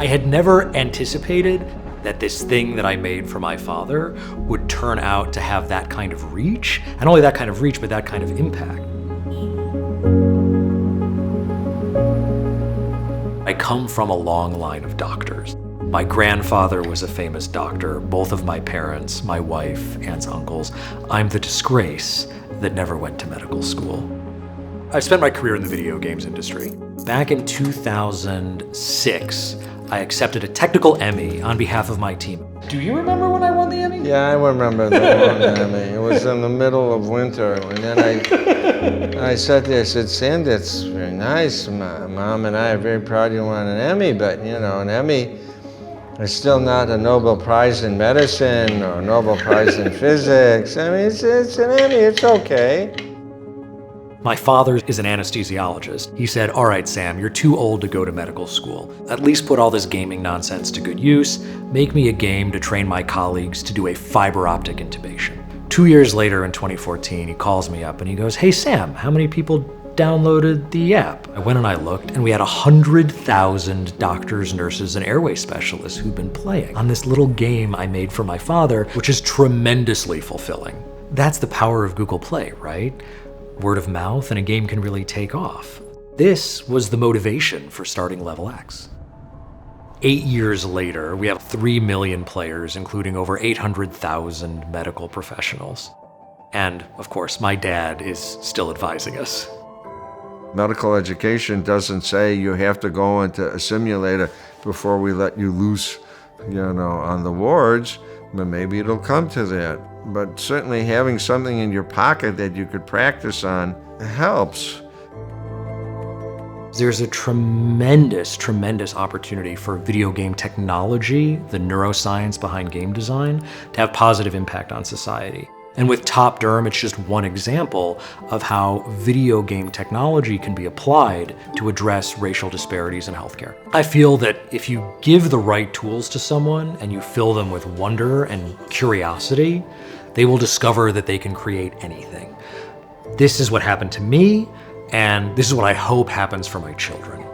I had never anticipated that this thing that I made for my father would turn out to have that kind of reach, and not only that kind of reach, but that kind of impact. I come from a long line of doctors. My grandfather was a famous doctor, both of my parents, my wife, aunts, uncles. I'm the disgrace that never went to medical school. I've spent my career in the video games industry. Back in 2006, I accepted a technical Emmy on behalf of my team. Do you remember when I won the Emmy? Yeah, I remember the one Emmy. It was in the middle of winter, and then I sat there, I said, Sandy, it's very nice. Mom and I are very proud you won an Emmy, but you know, an Emmy is still not a Nobel Prize in medicine or a Nobel Prize in physics. I mean, it's an Emmy, it's okay. My father is an anesthesiologist. He said, all right, Sam, you're too old to go to medical school. At least put all this gaming nonsense to good use. Make me a game to train my colleagues to do a fiber optic intubation. 2 years later in 2014, he calls me up and he goes, hey, Sam, how many people downloaded the app? I went and I looked, and we had 100,000 doctors, nurses, and airway specialists who'd been playing on this little game I made for my father, which is tremendously fulfilling. That's the power of Google Play, right? Word of mouth, and a game can really take off. This was the motivation for starting Level X. 8 years later, we have 3 million players, including over 800,000 medical professionals. And of course, my dad is still advising us. Medical education doesn't say you have to go into a simulator before we let you loose, on the wards, but maybe it'll come to that. But certainly having something in your pocket that you could practice on helps. There's a tremendous, tremendous opportunity for video game technology, the neuroscience behind game design, to have positive impact on society. And with Top Derm, it's just one example of how video game technology can be applied to address racial disparities in healthcare. I feel that if you give the right tools to someone and you fill them with wonder and curiosity, they will discover that they can create anything. This is what happened to me, and this is what I hope happens for my children.